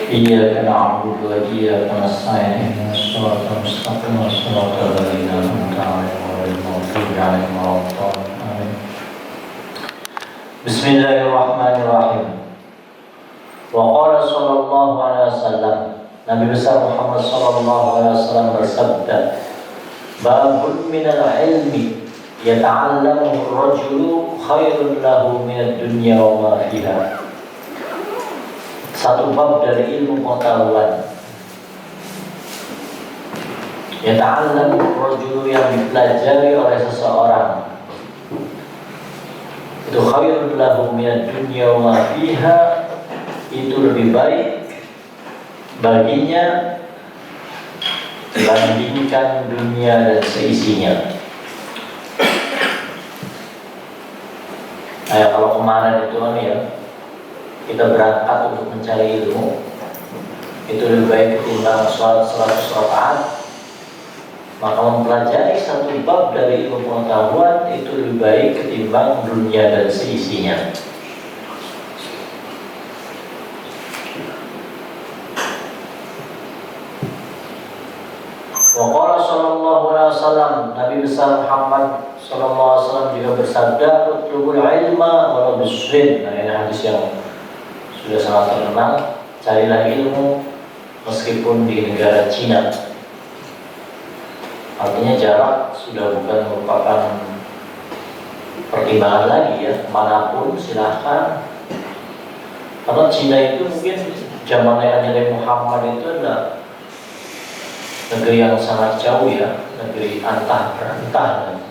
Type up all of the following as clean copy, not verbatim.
إياك نعبد وإياك نستعين اهدنا الصراط المستقيم صراط الذين أنعمت عليهم غير المغضوب عليهم ولا الضالين آمين. بسم الله الرحمن الرحيم. وقال صلى الله عليه وسلم, Nabi besar Muhammad sallallahu alaihi wasallam bersabda, babun minal ilmi yata'allamuhu ar-rajulu khairun lahu minad dunya wa ma fiha. Satu bab dari ilmu pengetahuan, yata'allamuhu ar-rajulu, yang dipelajari oleh seseorang, itu khairun lahu minad dunya wa ma fiha, itu lebih baik baginya dibandingkan dunia dan seisinya. Kalau kemarin itu kita berangkat untuk mencari ilmu, itu lebih baik ketimbang sholat 100 rakaat, maka mempelajari satu bab dari ilmu pengetahuan itu lebih baik ketimbang dunia dan seisinya. Waqala sallallahu alaihi wasallam, Nabi besar Muhammad sallallahu alaihi wasallam juga bersabda, utlubul ilma walau bisrin. Nah, ini hadis yang sudah sangat terkenal. Carilah ilmu meskipun di negara Cina. Artinya jarak sudah bukan merupakan pertimbangan lagi ya, manapun silahkan. Karena Cina itu mungkin zaman Nabi Muhammad itu adalah negeri yang sangat jauh ya, negeri antah berantah.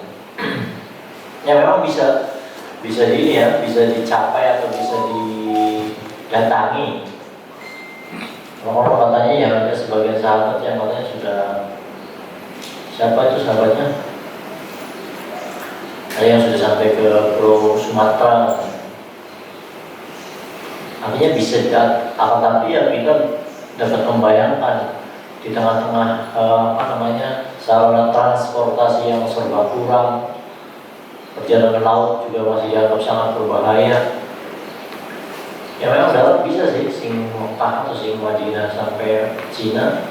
Ya memang bisa di ya, bisa dicapai atau bisa didatangi. Orang katanya ya ada sebagian sahabat yang katanya sudah, siapa itu sahabatnya? Ada yang sudah sampai ke Pulau Sumatera. Artinya bisa, akan tapi ya kita dapat membayangkan di tengah-tengah sarana transportasi yang serba kurang, perjalanan laut juga masih dianggap sangat berbahaya. Ya memang darat bisa sih, sing Mekah atau sing Madinah sampai Cina,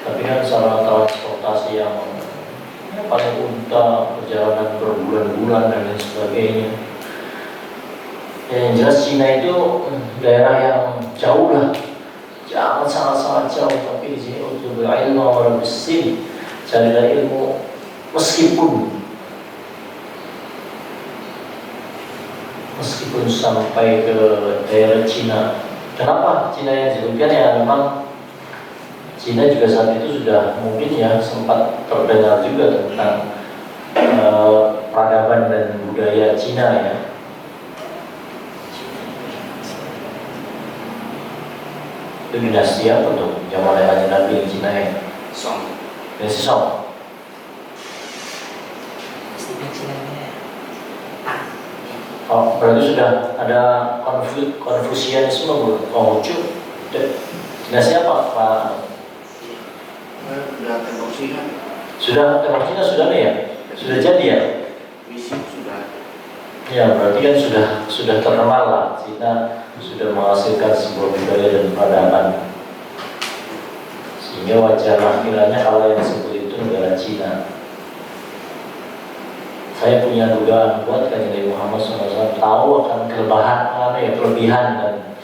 tapi kan sarana transportasi yang paling unta, perjalanan berbulan-bulan dan lain sebagainya. Yang jelas Cina itu daerah yang jauh lah, jangan sangat-sangat jauh. Tapi di sini utlubul ilma walau bissin, carilah ilmu meskipun sampai ke daerah Cina. Kenapa Cina yang disebutkan? Ya memang Cina juga saat itu sudah mungkin ya sempat terdengar juga tentang peradaban dan budaya Cina ya. Itu dinasti apa tuh? Zaman Raja Nabi di Cina ya? Song. Dinasti Song. Oh, berarti sudah ada Konfusianisme belum? Konghucu. Dinasti apa, Pak? Sudah tembok Cina. Sudah tembok Cina sudah nih ya? Sudah jadi ya? Misi sudah. Ya, berarti kan sudah terkenal lah. Cina sudah menghasilkan sebuah budaya dan peradaban, sehingga wajarlah kiranya kalau yang disebut itu negara Cina. Saya punya dugaan kuat kan Nabi Muhammad SAW tahu akan kelebihan, dan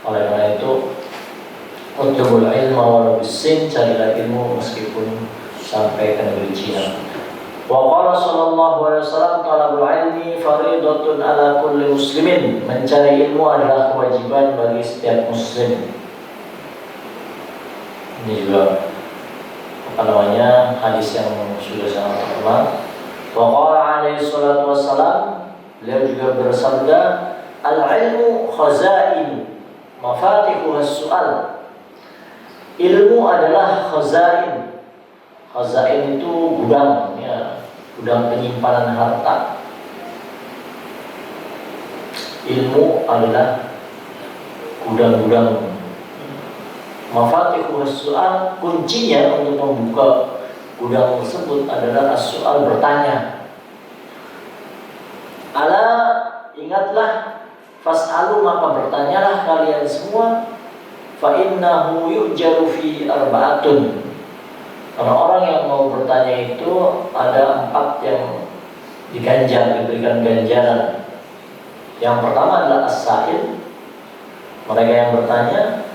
oleh karena itu utlubul ilma walau bissin, carilah ilmu meskipun sampai ke negeri Cina. Wa qala sallallahu alaihi wasallam, talabul ilmi fariidatun ala kulli muslimin, mencari ilmu adalah kewajiban bagi setiap muslim. Ini juga hadis yang sudah sangat terkenal. Wa qala alaihi salatu wassalam, beliau juga bersabda, al-ilmu khazain mafatihuha as-su'al. Ilmu adalah khazain. Khazain itu gudang ya, gudang penyimpanan harta. Ilmu adalah gudang-gudang. Mafatihuha as-su'al, kuncinya untuk membuka gudang tersebut adalah as-su'al, bertanya. Ala, ingatlah, fas'alu, maka bertanyalah kalian semua, fa innahu yu'jaru fi arba'atun. Karena orang yang mau bertanya itu ada 4 yang diganjar, diberikan ganjaran. Yang pertama adalah as-sa'il, mereka yang bertanya.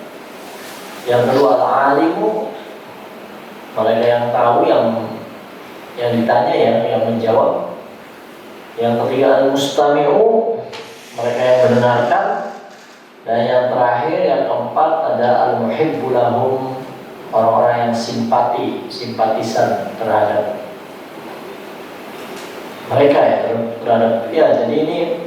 Yang kedua al-alimu, mereka yang tahu, yang ditanya, yang menjawab. Yang ketiga al-mustami'u, mereka yang mendengarkan. Dan yang terakhir, yang keempat ada al-muhibbu lahum, orang-orang yang simpatisan terhadap mereka terhadap jadi ini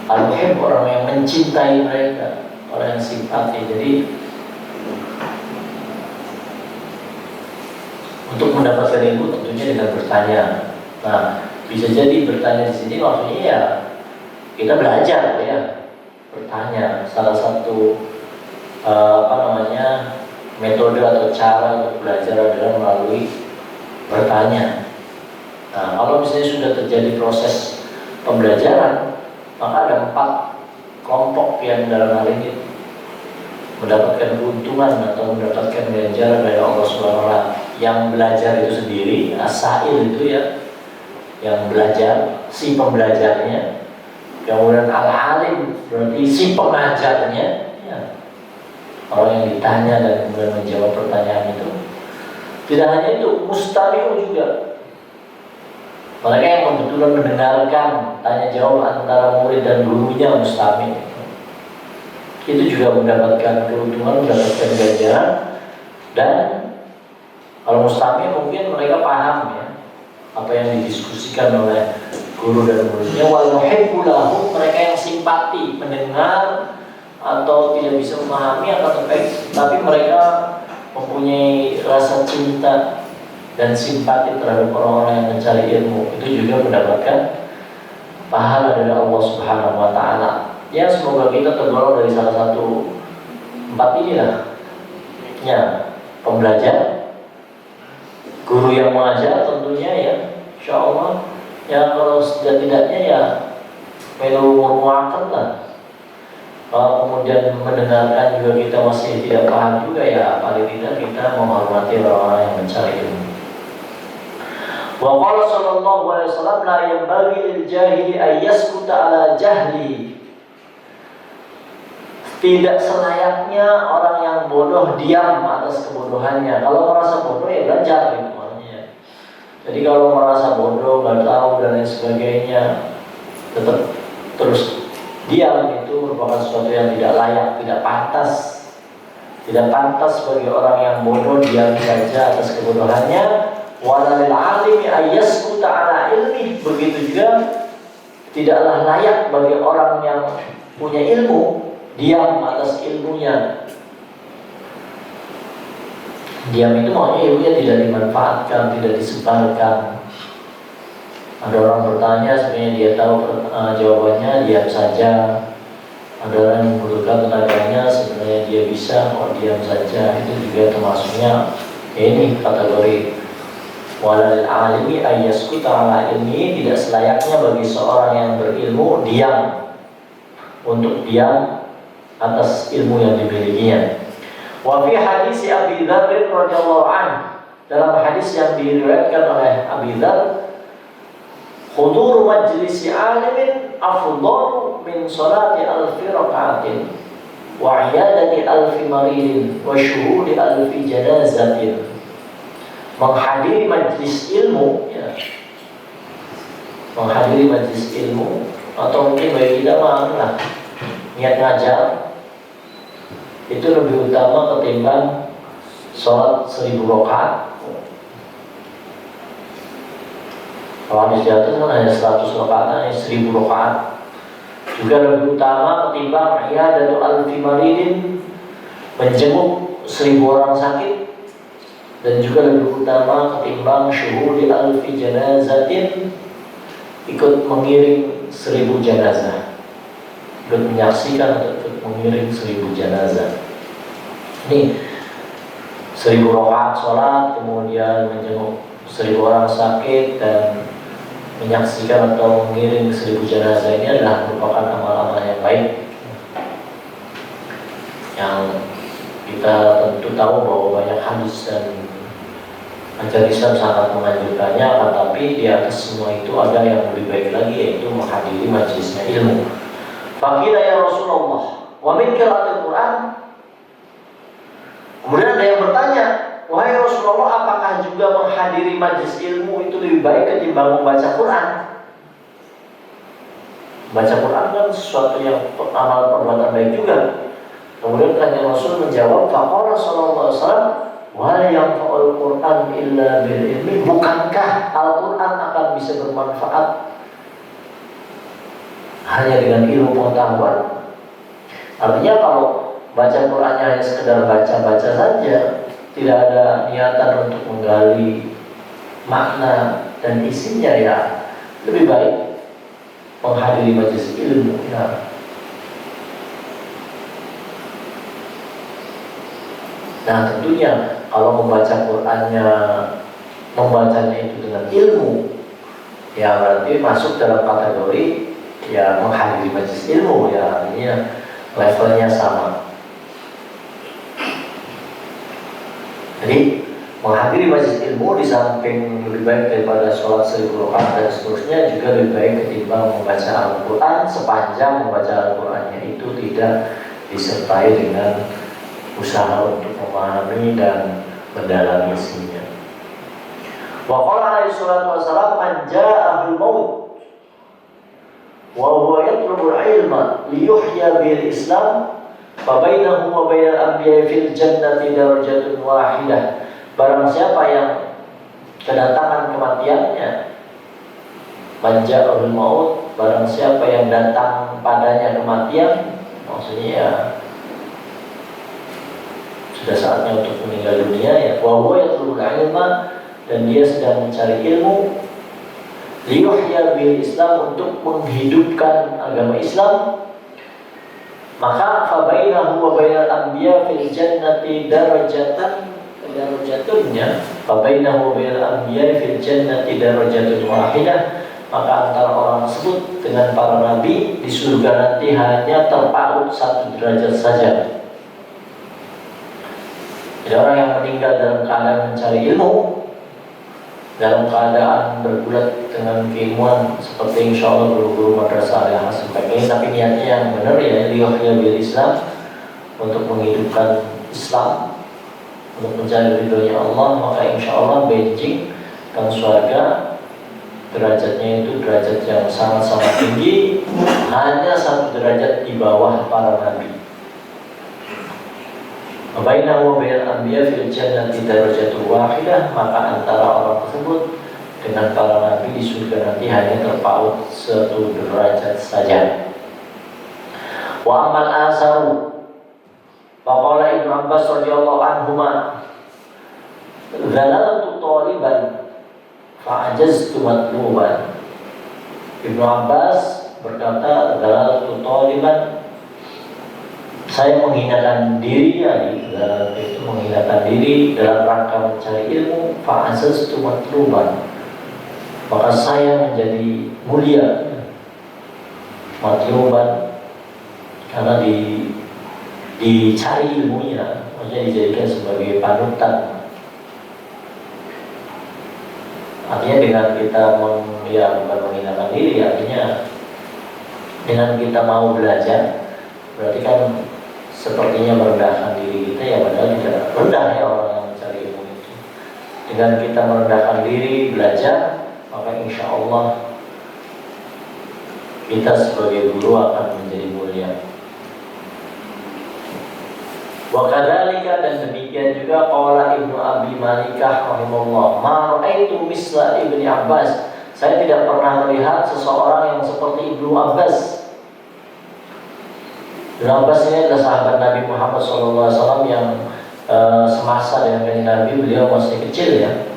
al-muhib, orang yang mencintai mereka, orang yang simpati. Jadi untuk mendapatkan ilmu tentunya dengan bertanya. Nah, bisa jadi bertanya di sini maksudnya ya kita belajar bertanya. Salah satu metode atau cara untuk belajar adalah melalui bertanya. Nah, kalau misalnya sudah terjadi proses pembelajaran, maka ada 4 kelompok yang dalam hal ini mendapatkan keuntungan atau mendapatkan ganjaran dari Allah SWT. Yang belajar itu sendiri, as-sa'il itu yang belajar, si pembelajarnya. Kemudian al-alim berarti si pengajarnya, orang yang ditanya dan kemudian menjawab pertanyaan itu. Tidak hanya itu, mustami'u juga, mereka yang kebetulan mendengarkan tanya jawab antara murid dan gurunya, mustami'. Itu juga mendapatkan keuntungan, mendapatkan ganjaran. Dan kalau mustami' mungkin mereka paham apa yang didiskusikan oleh guru dan muridnya. Wal muhibbu lahu, mereka yang simpati mendengar atau tidak bisa memahami akan tapi mereka mempunyai rasa cinta dan simpati terhadap orang-orang yang mencari ilmu. Itu juga mendapatkan pahala dari Allah Subhanahu wa Ta'ala. Ya, semoga kita tergolong dari salah satu 4 inilah. Pembelajar, guru yang mengajar tentunya insya Allah. Kalau setidak-tidaknya perlu menguatkan lah. Kemudian mendengarkan juga kita masih tidak paham juga, paling tidak kita menghormati orang-orang yang mencari ilmu. Wa qala sallallahu alaihi wasallam la yanbaghi lil jahili ay yaskuta ala jahli. Tidak selayaknya orang yang bodoh diam atas kebodohannya. Kalau merasa bodoh belajar gitu maknanya. Jadi kalau merasa bodoh, nggak tahu dan lain sebagainya, tetap terus diam, itu merupakan sesuatu yang tidak layak, tidak pantas. Tidak pantas bagi orang yang bodoh diam saja atas kebodohannya. Walal alimi ayyaskuta ala ilmi. Begitu juga tidaklah layak bagi orang yang punya ilmu diam atas ilmunya. Diam itu maknanya ilmunya tidak dimanfaatkan, tidak disebarkan. Ada orang bertanya, sebenarnya dia tahu jawabannya, diam saja. Ada orang yang membutuhkan tenaganya, sebenarnya dia bisa kok diam saja. Itu juga termasuknya ini kategori walal alimi ayyaskuta ala ilmi. Tidak selayaknya bagi seorang yang berilmu diam, untuk diam atas ilmu yang dimilikinya. Wa fi hadis Abi Dzar radhiyallahu anhu, dalam hadis yang diriwayatkan oleh Abi Dzar, hudur majlisi alimin afdalu min salati alfi raka'atin wa iyadati alfi maridin wa syuhudi alfi janazatin. Menghadiri majlis ilmu, menghadiri majlis ilmu, atau mungkin bagi kita lah niat ngajar, itu lebih utama ketimbang sholat 1000 rakaat. Kalau hadis di atas kan hanya 100 rakaat, hanya 1000 rakaat. Juga lebih utama ketimbang iyadatu alfi maridin, menjenguk 1000 orang sakit. Dan juga lebih utama ketimbang syuhudi alfi janazatin, ikut mengiring 1000 jenazah, ikut menyaksikan atau ikut mengiring 1000 jenazah. Ini 1000 rakaat sholat, kemudian menjenguk 1000 orang sakit dan menyaksikan atau mengiring 1000 jenazah, ini adalah merupakan amal-amal yang baik. yang kita tentu tahu bahwa banyak hadis dan ajaran Islam sangat menganjurkannya, tetapi di atas semua itu ada yang lebih baik lagi, yaitu menghadiri majelisnya ilmu. Faqila ya Rasulullah, wa min qiraatil Quran? Kemudian ada yang bertanya, wahai Rasulullah, apakah juga menghadiri majelis ilmu itu lebih baik ketimbang membaca Quran? Baca Quran kan sesuatu yang amal perbuatan baik juga. Kemudian Kanjeng Rasul menjawab, faqala sallallahu alaihi wasallam, wa yanfa'ul Quran illa bil ilmi. Bukankah Al-Quran akan bisa bermanfaat hanya dengan ilmu pengetahuan? Artinya kalau baca Qurannya hanya sekedar baca-baca saja, tidak ada niatan untuk menggali makna dan isinya, ya lebih baik menghadiri majelis ilmu. Ya. Nah tentunya kalau membacanya itu dengan ilmu, ya berarti masuk dalam kategori ya menghadiri majelis ilmu, ya artinya levelnya sama. Jadi menghadiri majelis ilmu di samping lebih baik daripada sholat 1000 rakaat dan seterusnya, juga lebih baik ketimbang membaca Al-Quran, sepanjang membaca Al-Qurannya itu tidak disertai dengan usaha untuk memahami dan mendalami isinya. Wa qala alaihi salatu wassalam, man ja'ahul maut wa huwa yatlubul ilma liyuhya bil Islam fa bainahu wa bainal anbiya'i fil jannati darajatun wahidah. Barang siapa yang kedatangan kematiannya, man ja'ahul maut, barang siapa yang datang padanya kematian, maksudnya ya sudah saatnya untuk meninggal dunia, ya wa huwa yatlubul ilma, dan dia sedang mencari ilmu, liyuhya bil Islam, untuk menghidupkan agama Islam, maka fa bainahu wa bainal anbiya fil jannati darajatunnya, fa bainahu wa bainal anbiya fil jannati darajatun wahidah, maka antara orang tersebut dengan para nabi di surga nanti hanya terpaut 1 derajat saja. Jadi orang yang meninggal dalam keadaan mencari ilmu, dalam keadaan bergulat dengan keilmuan, seperti insya Allah guru-guru madrasah yang sebagainya, tapi niatnya yang benar, ya liyuhya bil Islam, untuk menghidupkan Islam, untuk mencari ridhonya Allah, maka insya Allah benjing dan surga derajatnya itu derajat yang sangat-sangat tinggi, hanya 1 derajat di bawah para nabi. Bainahu wa bainal anbiya fil jannati darajatun wahidah, maka antara orang tersebut dengan para nabi di surga nanti hanya terpaut 1 derajat saja. Wa amal asaru, faqala Ibnu Abbas radhiyallahu anhuma, zalaltu taliban fa'ajaztu matluban. Ibnu Abbas berkata, zalaltu taliban, saya menghinakan diri, itu menghinakan diri dalam rangka mencari ilmu, fa'azaztu matluban, maka saya menjadi mulia, matluban, karena dicari ilmunya, maksudnya dijadikan sebagai panutan. Artinya dengan kita bukan menghinakan diri, artinya dengan kita mau belajar, berarti kan sepertinya merendahkan diri kita, ya padahal tidak rendah ya orang yang mencari ilmu itu. Dengan kita merendahkan diri belajar, maka insya Allah kita sebagai guru akan menjadi mulia. Wa kadzalika, dan demikian juga qala Ibnu Abi Malikah rahimahullah, ma ra'aitu misla Ibnu Abbas, saya tidak pernah melihat seseorang yang seperti Ibnu Abbas. Ibnu Abbas ini adalah sahabat Nabi Muhammad SAW yang semasa dengan kanjeng Nabi, beliau masih kecil, ya,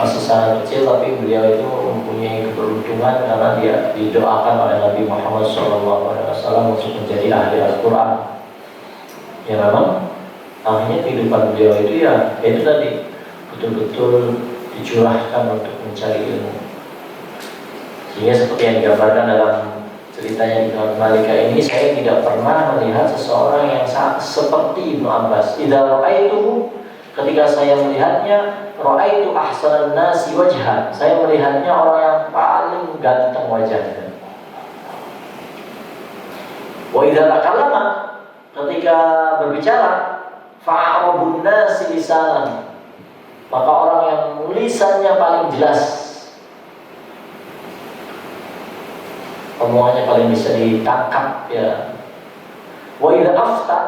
masih sangat kecil, tapi beliau itu mempunyai keberuntungan karena dia didoakan oleh Nabi Muhammad SAW untuk menjadi ahli Al-Quran. Ya memang akhirnya kehidupan beliau itu ya itu tadi betul-betul dicurahkan untuk mencari ilmu, sehingga seperti yang digambarkan dalam ceritanya Ibnu Malika ini, saya tidak pernah melihat seseorang yang seperti Ibnu Abbas. Idza ra'aituhu, ketika saya melihatnya, ra'aitu ahsanan nasi wajhan, saya melihatnya orang yang paling ganteng wajahnya. Wa idza takallama, ketika berbicara, fa'arabun nasi lisanan, maka orang yang lisannya paling jelas, omongannya paling bisa ditangkap ya. Wa idza afta,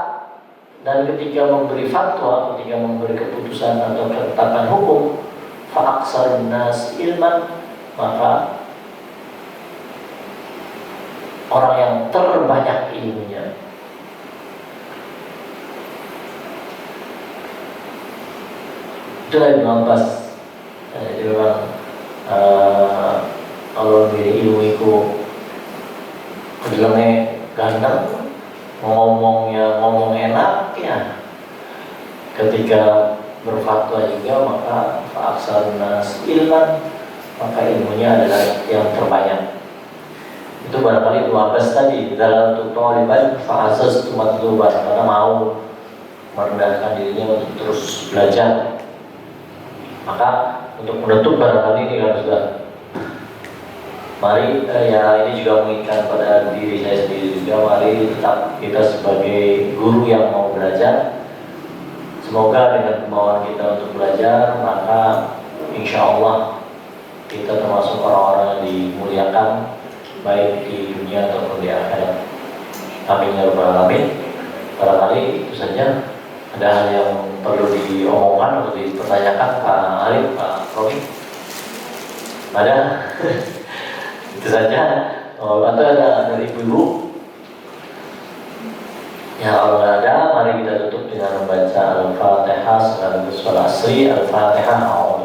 dan ketika memberi fatwa, ketika memberi keputusan atau ketetapan hukum, fa aksarun nas ilman, maka orang yang terbanyak ilmunya. Itulah Ibnu Abbas. Jadi memang kalau dari ilmu itu bilangnya ganteng, ngomong enak ya. Ketika berfatwa juga, maka fa'aksarun nas ilman, maka ilmunya adalah yang terbanyak. Itu barangkali Ibnu Abbas tadi, dalam tutoriban fa'azaz tumatluban, karena mau merendahkan dirinya untuk terus belajar. Maka untuk menutup barangkali ini kan sudah, mari ya ini juga mengingatkan pada diri saya sendiri juga, mari tetap kita sebagai guru yang mau belajar, semoga dengan kemauan kita untuk belajar, maka insya Allah kita termasuk orang-orang yang dimuliakan baik di dunia ataupun di akhirat. Amin ya rabbal alamin. Barangkali itu saja. Ada hal yang perlu diomongkan atau dipertanyakan Pak Arif, Pak Romi? Ada? Itu saja. Atau ada dari ibu-ibu? Ya, kalau nggak ada, mari kita tutup dengan membaca Al-Fatihah sekaligus Al-Asri. Al-Fatihah.